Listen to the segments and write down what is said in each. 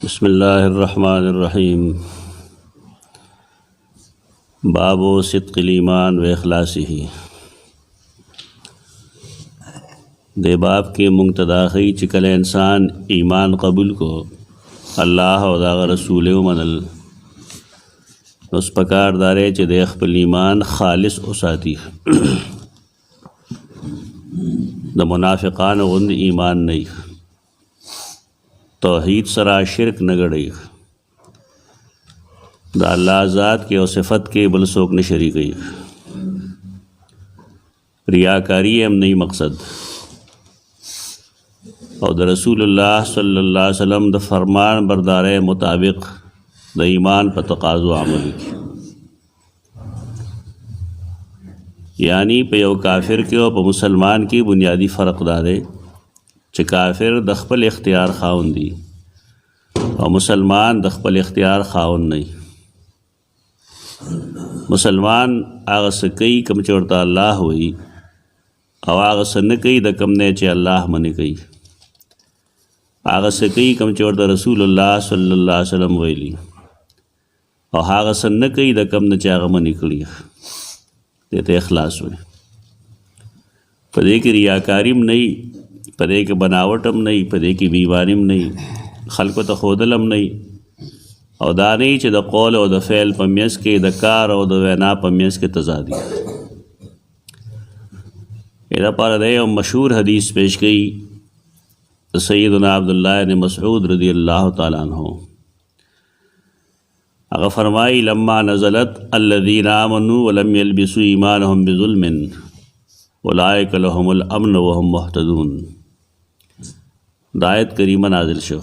بسم اللہ الرحمن الرحیم باب صدق الایمان و اخلاصه دے باب کے منتداخی چکل انسان ایمان قبول کو اللہ و داغ رسول و منل اس پکار دارے چے دے خپل ایمان خالص اساتی دا منافقان غند ایمان نہیں توحید سرا شرک نگڑی دا اللہ ذات کے و صفت کے بل سوک نے شریکی ریاکاری ہم نہیں مقصد اور دا رسول اللہ صلی اللہ علیہ وسلم دا فرمان بردار مطابق دا ایمان پا تقاض و عمل کی یعنی پا یو کافر کے و پا مسلمان کی بنیادی فرق دارے چه کافر د خپل اختیار خاون دی او مسلمان د خپل اختیار خاون نہیں مسلمان آغا سکی کم چورتا اللہ ہوئی او آغا سنکی د کم نے چه اللہ منی کئی آغا سکی کم چورتا رسول اللہ صلی اللہ علیہ وسلم ویلی او آغا سنکی د کم نے چه آغا منی کلی دیتے اخلاص ہوئی پدے کی ریاکاریم نہیں پدے کے بناوٹم نہیں پدے کی بیوانیم نہیں خلق تا خودلم نہیں او دا نہیں چه دا قول او دا فعل پمیس کے دا کار او دا وینا پمیس کے تضادی ایدہ پارا دے او مشہور حدیث پیش گئی سیدنا عبداللہ بن مسعود رضی اللہ تعالیٰ عنہ اگر فرمائی لما نزلت الذین آمنوا ولم يلبسوا ایمانهم بظلم اولئک لهم الامن وهم مهتدون دایت کریمہ نازل شو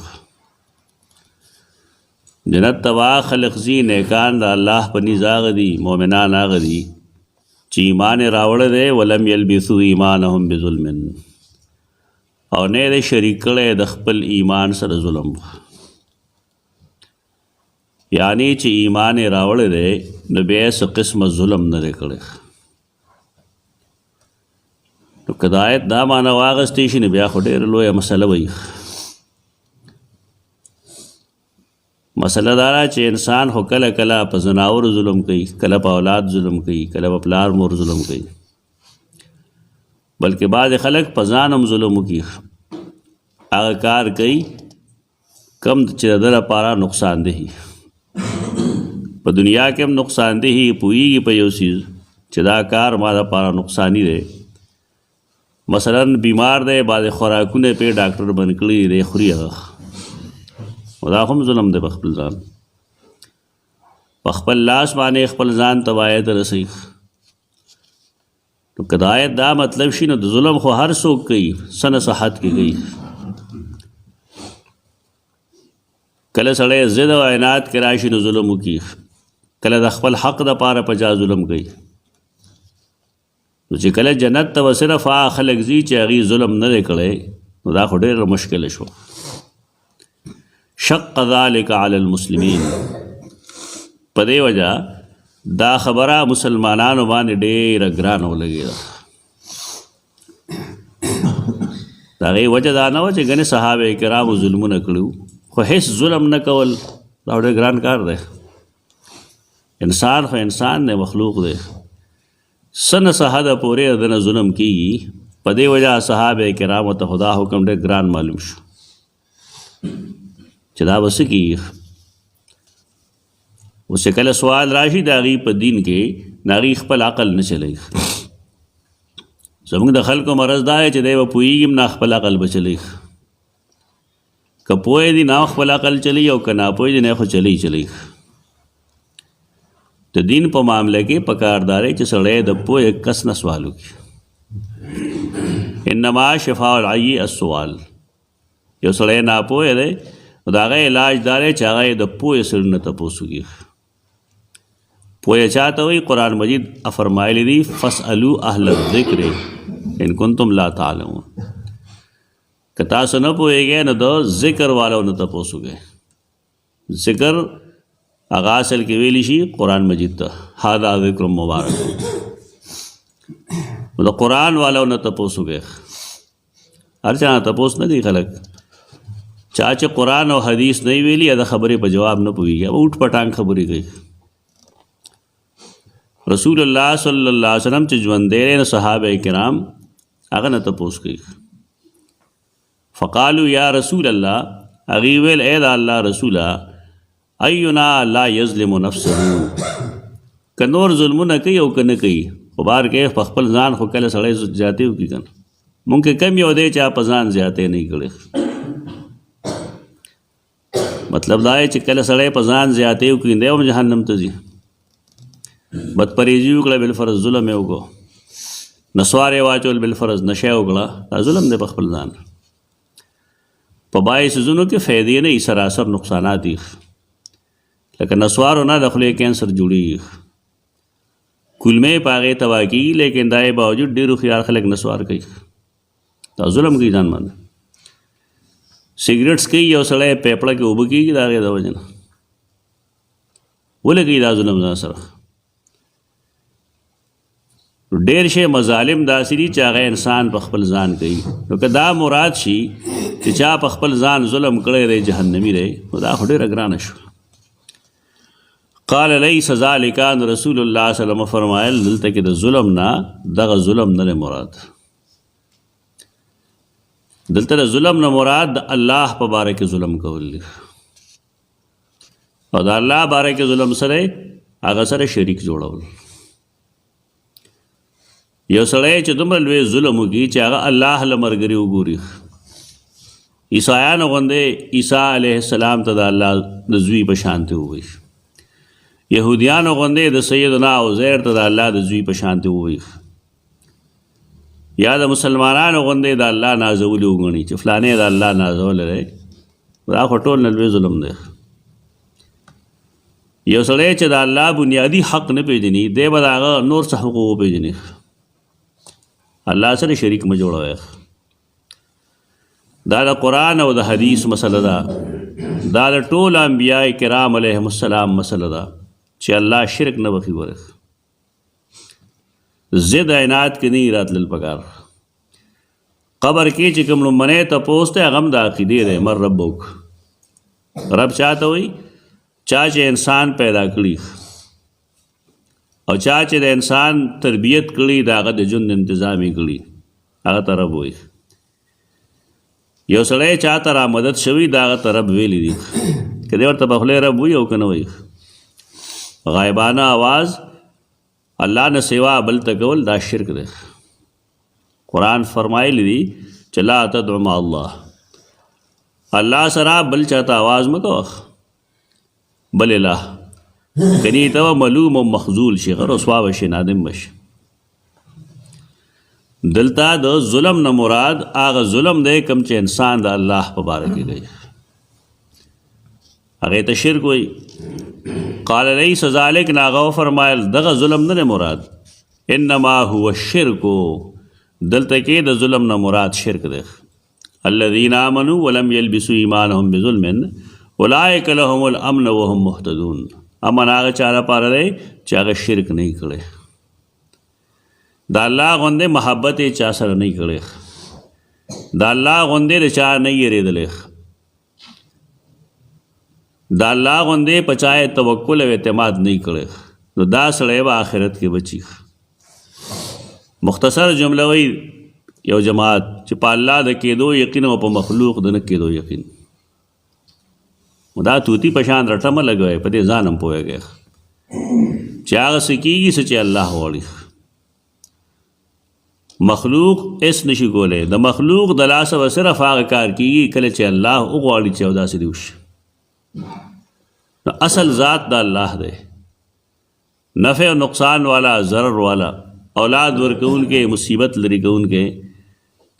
جنت توا خلق زی نیکان دا اللہ پنی زاغ دی مومنان آغ دی چی ایمان راوڑ دے ولم یلبسو ایمانهم بظلم او نے دے شریک کڑے دخپل ایمان سر ظلم یعنی چی ایمان راوڑ دے نبیس قسم ظلم نرے کڑے تو کدایت دا مانا واغستی شنی بیا خودیر لویا مسئلہ وی مسئلہ دارا چه انسان خو کلا کلا پا زناور ظلم کئی کلا پا اولاد ظلم کئی کلا پا پلار مور ظلم کئی بلکہ بعض خلق پا زانم ظلم کی آغا کار کئی کم چه در پارا نقصان دہی پا دنیا کم نقصان دہی پوئی گی پا یو سیز چه دا کار ما دا پارا نقصانی دے مثلا بیمار دے بعد خوراکونے پہ ڈاکٹر بنکلی دے خوری دا خم ظلم دے بخپل زان بخپل لاس بانے اخپل زان تبایت رسی تو کدایت دا مطلب شی نو ظلم خو ہر سوک کئی سن صحت کی گئی کل سڑے زد و عناد کراشی نو ظلم کی کل دا خپل حق دا پارا پجا ظلم گئی تو چې کله جنت ته صرف خلق زی چې هغې ظلم نه دی کړی نو دا خو ډېره مشکله شو شق ذلک علی المسلمین په دې وجه دا خبره مسلمانانو باندې ډېره ګرانه ولګېده د هغې وجه دا نه وه چې ګنې صحابه کرامو ظلمونه کړي خو هیڅ ظلم نه کول دا ډېر ګران کار دی انسان خو انسان دی مخلوق دی سن صحد پورے ادن ظلم کی گی پدے وجہ صحابہ کرام و خدا حکم دے گران معلوم شو چدا بس کی اس سے کل سوال راشی داغی پا دین کے ناغی خپل عقل نہ چلے زمانگ دخل کو مرض دا ہے چدے و پوئیگیم نا خپل عقل بچلے کپوئے دی نا خپل عقل چلی او کنا پوئے دی نا خو چلی چلی تو دین پا معاملے کے پکاردارے چه سڑے دپو ایک کس نہ سوالو کی انما شفاء العی السوال یو سڑے نا پوئے دے داغے علاج دارے چاگئے دپو سڑ نہ تپوسو کی پوئے چاہتا ہوئی قرآن مجید افرمائے دی فاسألو اہل الذکر ان کنتم لا تعلمون کتاسو نہ پوئے گئے نہ دو ذکر والو نہ تپوسو گئے ذکر اغاصل کی ویلی شی قرآن مجید تا ہادا ذکر مبارک مطلب قرآن والا نہ تپوسو گئے ہر چاہاں تپوس نہ گئی خلق چا چې قرآن او حدیث نه ویلي د خبرې په جواب نه پوهېږي اوټ پټانګ خبرې کوي. رسول الله صلی الله علیه وسلم چې ژوندی دی نو صحابه کرام هغه نه تپوس کوي. فقالو یا رسول الله، هغې ویل ای د الله رسوله، اینا لا یظلم نفسه، که نور ظلمونه کوي او که نه کوي خو بار کې په خپل ځان خو کله سړی زیاتې وکړي که نه، مونږ کې کم یو دی چې په ځان زیاتې نه کړی. مطلب دا دی چې کله سړی په ځان زیاتې وکړي دی هم جهنم ته ځي. بدپریزي وکړه بالفرض ظلم یې وکړو، نسوار یې واچول بالفرض نشه یې وکړه، دا ظلم دی په خپل ځان. په باقي څیزونو کې فایدې نه وي، سراسر نقصانات دي. لکه نسوارو نه د خولې کینسر جوړېږي، کولمې په هغې تباه کېږي، لیکن دا یې باوجود ډېرو خیال خلک نسوار کوي، دا ظلم کوي ځان باندې. سګریټس کوي یو سړی پیپړه کې اوبه کېږي د هغې د وجې نه، ولې کوي دا ظلم ځان سره؟ ډېر شی مظالم داسې دي چې هغه انسان په خپل ځان کوي. نو که دا مراد شي چې چا په خپل ځان ظلم کړی دی جهنمي دی، نو دا خو ډېره ګرانه شو. قال لیس ذلک، نو رسول الله صلی الله علیه وسلم فرمایل دلته کې د ظلم نه دغه ظلم نه دی مراد. دلته د ظلم نه مراد د الله په باره کې ظلم کول دي، او د الله باره کې ظلم سره هغه سره شریک جوړول. یو سړی چې دومره لوی ظلم وکړي چې هغه الله له ملګري وګوري. عیسایانو غوندې عیسی علیه السلام ته د الله د زوی په شانتې ووایي، یهودیانو غوندې د سیدنا عزیر ته د الله د زوی په شانتې ووایي، یا د مسلمانانو غوندې د الله نازولي وګڼي چې فلانې د الله نازولی دی. دا خو ټول نه لوی ظلم دی. یو سړی چې د الله بنیادي حق نه پېژني، دی به د هغه نور څه حقوق وپېژني. الله سره شریک مه جوړوئ. دا د قرآن او د حدیث مسله ده، دا د ټول انبیاء کرام علیهم السلام مسله ده چې الله شرک نه بخي. ورخ ضد عنایت کې نه راتلل پکار. قبر کې چې کوم لومړی تپوس دی هغه هم د عقیدې دی، من ربک. رب چاته وایي؟ چا چې انسان پیدا کړي او چا چې د انسان تربیت کړي، د هغه د ژوند انتظام یې کړي، هغه ته رب وایي. یو سړی چا ته را مدد شوي، د هغه ته رب ویلی دي. که دی ورته په خولې رب وایي او که نه وایي، غایبانه آواز الله نه سوا بل ته کول دا شرک دی. قرآن فرمایلی دی چې لا تدعو مع الله، الله سره بل چاته آواز مه کوه، بل الہ کنی ته ملوم و مخذول شي، رسوا بشي، نادم بشي. دلته د ظلم نه مراد هغه ظلم دی کوم چې انسان د الله په باره کې کوي، هغې ته شرک وایي. قال لیس ذلک، نه هغه وفرمایل دغه ظلم نه دی مراد، انما هو الشرک، دلته کې د ظلم نه مراد شرک دی. الذین آمنوا ولم یلبسوا ایمانهم بظلم اولئک لهم الامن وهم مهتدون. امن هغه چا لپاره دی چې هغه شرک نه یې کړی، د الله غوندې محبت یې چا سره نه یې کړی، د الله غوندې د چا نه یې یېرېدلی، د الله غوندې په چا یې توکل او اعتماد نه یې کړی، نو دا سړی به آخرت کې بچي. مختصر جمله وایي یو جماعت چې په الله د کېدو یقین او په مخلوق د نه کېدو یقین. دا توتی په شان رټه مه لګوئ، په دې ځان هم پوهېږئ چې هغه څه کېږي څه چې الله غواړي. مخلوق هېڅ نشي کولی، د مخلوق د لاسه به صرف هغه کار کېږي کله چې الله وغواړي چې او داسې دې وشي. نو اصل ذات د الله دی، نفع او نقصان والا، ضرر والا، اولاد ورکوونکې، مصیبت لرې کوونکې،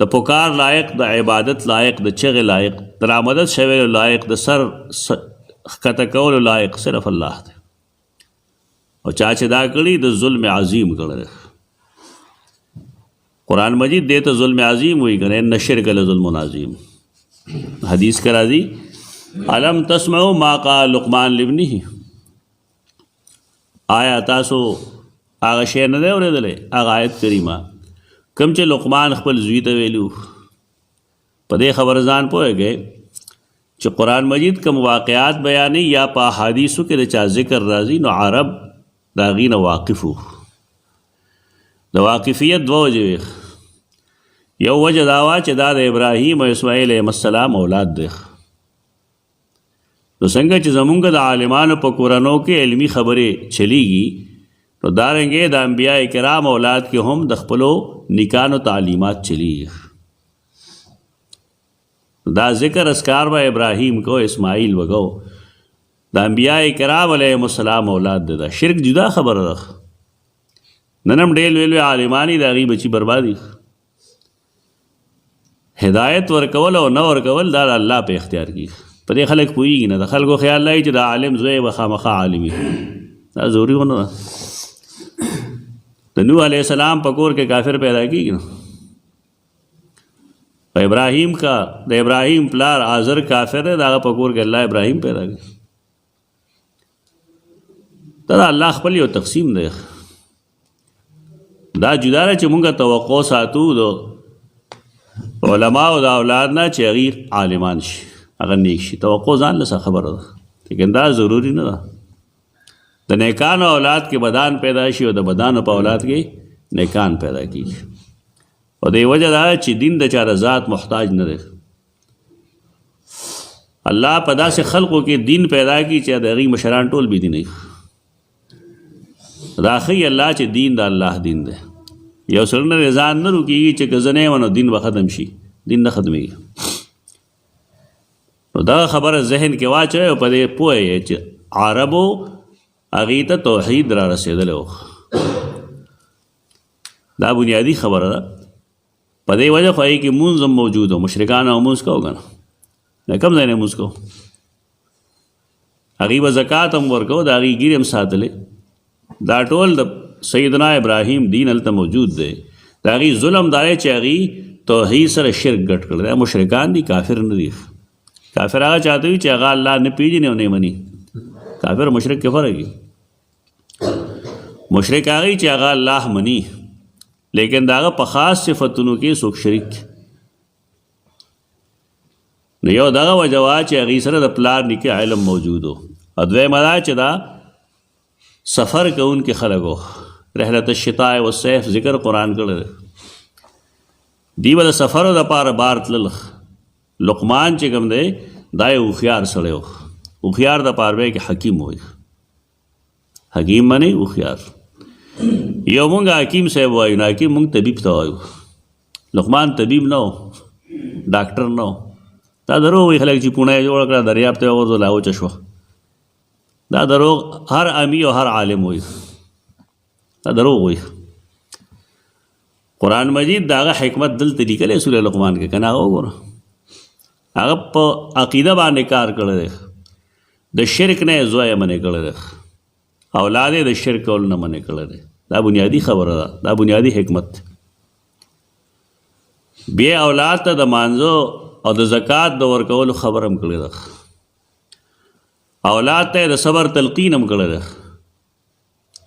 د پکار لایق، د عبادت لایق، د چغې لایق، د رامدد شویلو لایق، د سر ښکته کولو لایق صرف الله دی. او چا چې دا کړي د ظلم عظیم کړی. قرآن مجید دې ته ظلم عظیم وایي که نه، ان الشرک لظلم عظیم. حدیث کې راځي الم تسمعوا ما قال لقمان لابنه، آیا تاسو هغه شی نه دی اورېدلی، هغه آیت کریمه کوم چې لقمان خپل زوی ته ویلو. په دې خبره ځان پوهېږئ چې قرآن مجید کوم واقعات بیانې یا په احادیثو کې د چا ذکر راځي نو عرب د هغې نه واقف وو. د واقفیت دوه وجې وې. یو وجه دا وه چې دا د ابراهیم او اسماعیل علیهم السلام اولاد دی. نو څنګه چې زمونږ د عالمانو په کورنو کې علمي خبرې چلیږي نو دارنګې د انبیاء کرام اولاد کې هم د خپلو نیکانو تعلیمات چلیږي. دا ذکر اسکار با ابراہیم کو اسماعیل وگو دا انبیاء کرام علیہم السلام اولاد دا شرک جدا خبر رخ ننم ڈیل ویلوی عالمانی دا غی بچی بربادی. ہدایت ورکول او نہ ورکول دا اللہ پہ اختیار کی. پدې خلک پوهیږي نه، د خلکو خیال لای چې د عالم زوی به خامخا عالمي. دا ضروري ونه ده. د نوح علیہ السلام په کور کې کافر پیدا کیږي نه. ابراہیم کا د ابراہیم پلار آزر کافر ہے، دا په کور کې الله ابراہیم پیدا کړ. دا الله خپل یو تقسیم دی. دا جدا ده چې مونږه توقع ساتو د علماء او د اولاد نه چې هغې عالمان شي، هغه نیک شي. توقع ځان له خبره ده، لیکن دا ضروري نه ده. د نیکانو اولاد کې بدان پیدا شي او د بدانو په اولاد کې نیکان پیدا کیږي. او دې وجه دا چې دین د چا د ذات محتاج نه دی. الله په داسې خلقو کې دین پیدا کی چې د هغې مشران ټول بې دینه دا ښیي الله چې دین د الله دین دی. یو سړی نه ځان نه روکېږي چې که زه نه یم نو دین به ختم شي. دین نه ختمېږي. نو دغه خبره ذهن کې واچوئ او په دې پوه یې چې عربو هغې ته توحید را رسېدلی و. دا بنیادي خبره ده. په دې وجه خو هغې کې مونځ هم موجود و. مشرکان او مونځ کوو که نه، کوم ځای نه مونځ کوو. هغې به زکات هم ورکوو، د هغې ګیرې هم ساتلې. دا ټول د سیدنا ابراهیم دین هلته موجود دی. د هغې ظلم دا دی چې هغې توحید سره شرک ګډ کړی دی. مشرکان دي، کافر نه دي. کافر هغه چاته وي چې هغه الله نه پېژني او نه یې مني. کافر مشرک کې فرق وي. مشرک هغه چې هغه الله مني لیکن د هغه په خاص صفتونو کې څوک شریک. نو یو دغه وجه وه چې هغې سره د پلار نیکه علم موجود و. او دویمه دا چې دا سفر کوونکي خلک و. رحلت الشتاء والصيف ذکر قرآن کړی دی. دوی به د سفرو دپاره بار تلل. لقمان چې کوم دی دا یې هوښیار سړی و. هوښیار دپاره به یې کې حکیم وایي. حکیم معنی هوښیار. یو مونږ حکیم صاحب وایو نو حکیم مونږ طبیب ته وایو. لقمان طبیب نه و، ډاکټر نه و. دا دروغ وایي خلک چې پوڼه یې جوړه کړه دریاب ته یې وغورځوله وچه شوه. دا دروغ هر امی او هر عالم وایي. دا دروغ وایي. قرآن مجید د هغه حکمت دلته لیکلی سوره لقمان کې که نه هغه وګوره. هغه په عقیده باندې کار کړی دی. د شرک نه یې زوی یې منې کړی دی، اولاد یې د شرک کولو نه منې کړی دی. دا بنیادي خبره ده، دا بنیادي حکمت. بیا اولاد ته د مانځو او د زکات د ورکولو خبر هم کړی ده. اولاد ته د صبر تلقین هم کړی ده.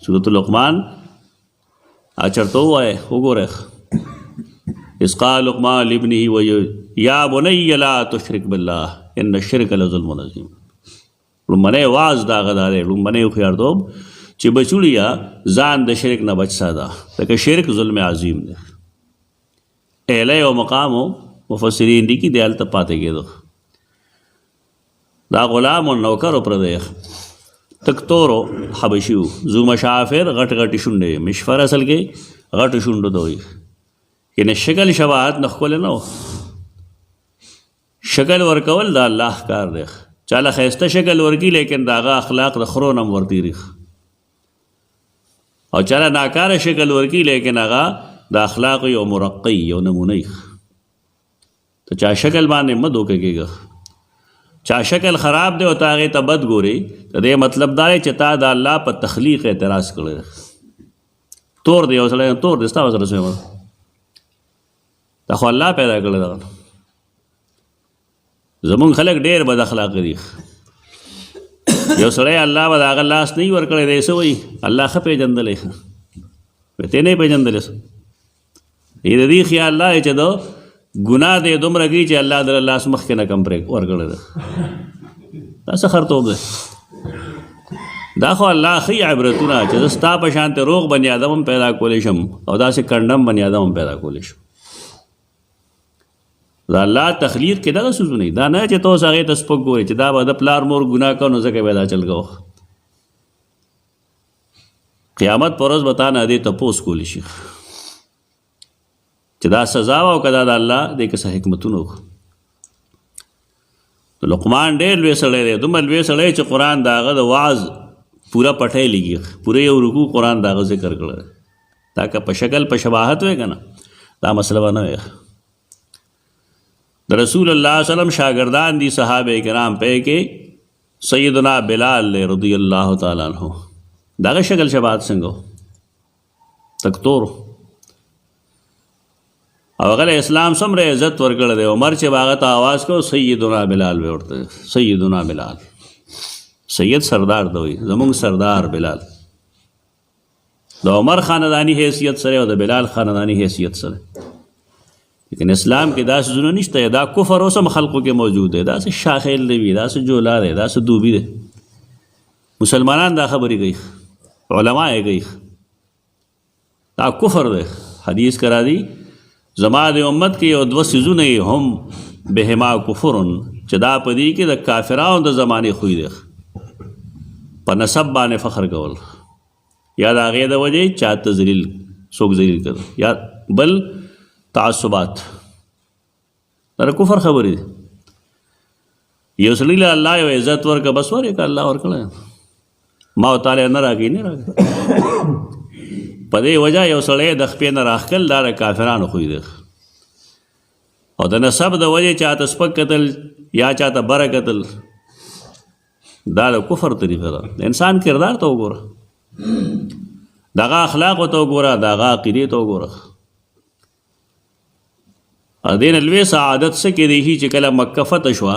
سورة لقمان چرته ووایه وګوره. اذ قال لقمان لابنه یا بنی لا تشرک بالله ان الشرک لظلم عظیم. لومبنی واز دا هغه دا دی، لومبنی هوښیارتوب چې بچوړیا ځان د شرک نه بچ ساته، ځکه شرک ظلم عظیم دی. اهلی او مقامو مفسرین دي کې دی هلته پاتې کېدو. دا غلام و نوکر و پردی تک تورو حبشي و. ذو مشافر غټ غټې شونډې. مشفر اصل کې غټو شونډو ته وایي. یعنې شکل شباهت نه ښکلی نه و. شکل ورکول د الله کار دی. چاله ښایسته شکل ورکي لیکن د هغه اخلاق د خرو نه هم ورتېري. او چاله ناکاره شکل ورکي لیکن هغه د اخلاق یو مرقی یو نمونه. ته چا شکل باندې مه دوکه کېږه. چا شکل خراب دی او ته هغې ته بد ګورې، د دې مطلب دا دی چې تا د الله په تخلیق اعتراض کړی دی. تور دی یو سړی تور دی، ستا به سره څه دا خو الله پیدا کړی دی. زمونږ خلک ډېر بد اخلاقه دي. یو سړی الله به د هغه لاس نه وي ورکړی دی، څه وایي الله ښه پېژندلی. ته نه یې پېژندلی. د دې خیال دا دی چې د ګناه دې دومره کوي چې الله د لاس مخکې نه کم پرې ورکړی ده. دا څه خرطوب دی؟ دا خو الله ښي عبرتونه چې زه ستا په شانته روغ بني آدم هم پیدا کولی شم او داسې کنډم بني آدم هم پیدا کولی شم. دا الله تخلیق کې دغه څیزونه دي. دا نه چې ته اوس هغې ته سپک ګورې چې دا به د پلار مور ګناه کوه نو ځکه به دا چل کوه. قیامت پر ورځ به تا نه دې تپوس کولی شي چې دا سزا وه او که دا د الله دې کې څه حکمتونه وه. لقمان ډېر لوی سړی دی، دومره لوی سړی چې قرآن د هغه د وعظ پوره پټی لګي، پوره یو رکوع قرآن د هغه ذکر کړی. دا که په شکل په شباهت وی که نه دا مسله به نه وی. د رسول الله صلی الله علیه وسلم شاگردان دي صحابه کرام په کې سیدنا بلال رضی الله تعالی عنہ. دغه شکل شباهت څنګه تکتور او هغه اسلام څومره عزت ورکړی دی. عمر چې هغه ته آواز کو سیدنا بلال وی ورته، سیدنا بلال. سید سردار ته وایي، زمونږ سردار بلال. د عمر خاندانی حیثیت سره او د بلال خاندانی حیثیت سره. لیکن اسلام کې داسې څیزونه نشته. دا کفر اوس هم خلقو کې موجود دی، داسې شاخیل دی وي، داسې جولا دی، داسې دوبي دی. مسلمانان دا خبرې کوي، علما یې کوي. دا کفر دی. حدیث کرا دی زما د امت کې یو دوه څیزونه هم بهما کفرن چې دا په دې کې د کافرانو د زمانې خوی دی. په نسب باندې فخر کول یا د هغې د وجې چاته ذلیل څوک ذلیل کړ یا بل تعصبات. دا کفر خبرې دي. یو سړي له الله یو عزت ورکړه بس ورکړه الله ورکړی، ما او تعالی نه راکړي نه راکړي. په دې وجه یو سړی د خپې نه راښکل دا د کافرانو خوی دی. او د نسب د وجې چاته سپک کتل یا چاته بره کتل دا د کفر طریقه ده. د انسان کردار ته وګوره، دغه اخلاقو ته وګوره، دغه عقیدې ته وګوره. دې نه لوی سعادت څه کې دی چې کله مکه فتح شوه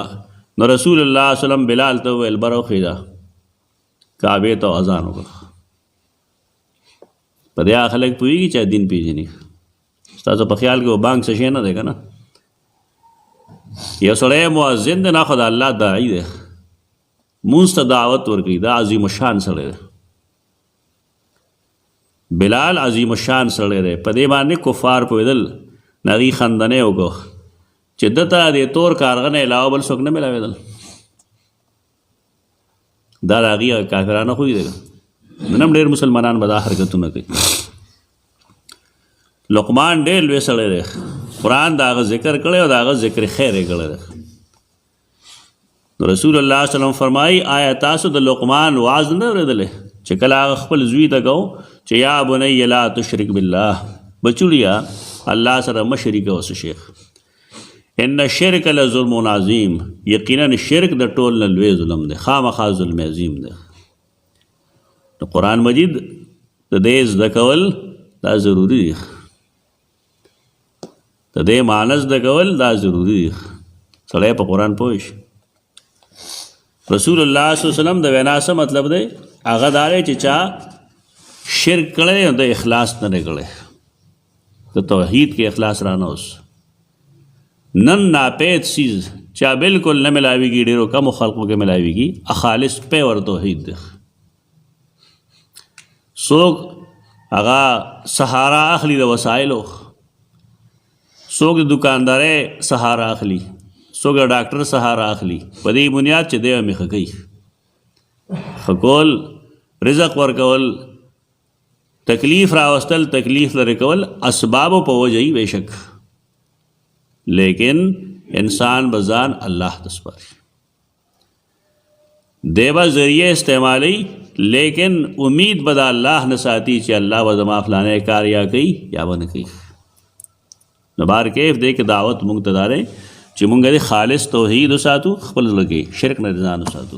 نو رسول الله صلی الله علیه وسلم بلال ته وویل بره وخېږه، کعبې ته اذان وکړه. په دې هغه خلک پوهېږي چې دین پېژني. ستاسو په خیال کې بانک څه شی نه دی که نه؟ یو سړی مؤذن دی نه خو د الله داعي دی، مونځ ته دعوت ورکوي. دا عظیم الشان سړی دی. بلال عظیم الشان سړی دی. په دې باندې کفار پوهېدل، نغی خندنې وکړو چې ده ته د تور کارغه نه علاوه بل څوک نه میلاوېدل. دا د هغې کافرانه خوی دی. نن هم ډېر مسلمانان به دا حرکتونه کوي. لقمان ډېر لوی سړی دی. قرآن د هغه ذکر کړی او د هغه ذکر خیر یې کړی دی. رسول الله صلی الله علیه وسلم فرمایي آیا تاسو د لقمان واعظ نه اورېدلی چې کله هغه خپل زوی ته کو چې یا بنی لا تشرک بالله، بچوړیا الله سره مه شریکه اوسه شیخ، ان الشرک لظلم عظیم، یقینا شرک د ټول نه لوی ظلم دی، خامخا ظلم عظیم دی. د قرآن مجید د دې زده کول دا ضروري دی. د دې معنی زده کول دا ضروري دی. سړی په قرآن پوه شي. رسول الله صلی الله علیه وسلم د وینا څه مطلب دی؟ هغه دا دی چې چا شرک کړی د اخلاص نه دی کړی، د توحید کې اخلاص رانه اوس. نن ناپید چیز چا بالکل نه ملاویږي، ډېرو کمو خلقو کې ملاویږي، خالص پیور توحید دی. څوک هغه سهارا اخلي د وسایلو، څوک د دکاندارۍ سهارا اخلي، څوک د ډاکټر سهارا اخلي. په دې بنیاد چې دی مې ښه کوي، ښه کول، رزق ورکول، تکلیف راوستل، تکلیف لرې کول اسبابو په وجه یې بېشک، لیکن انسان به ځان الله ته سپاري. دی به ذریعه استعمالی لیکن امید به د الله نه ساتي چې الله به زما فلانی کار یا کوي یا به نه کوي. نو بار کیف دی کې دعوت مونږ ته دا دی چې مونږ د خالص توحید وساتو، خپل زړه کې شرک نه ځان وساتو.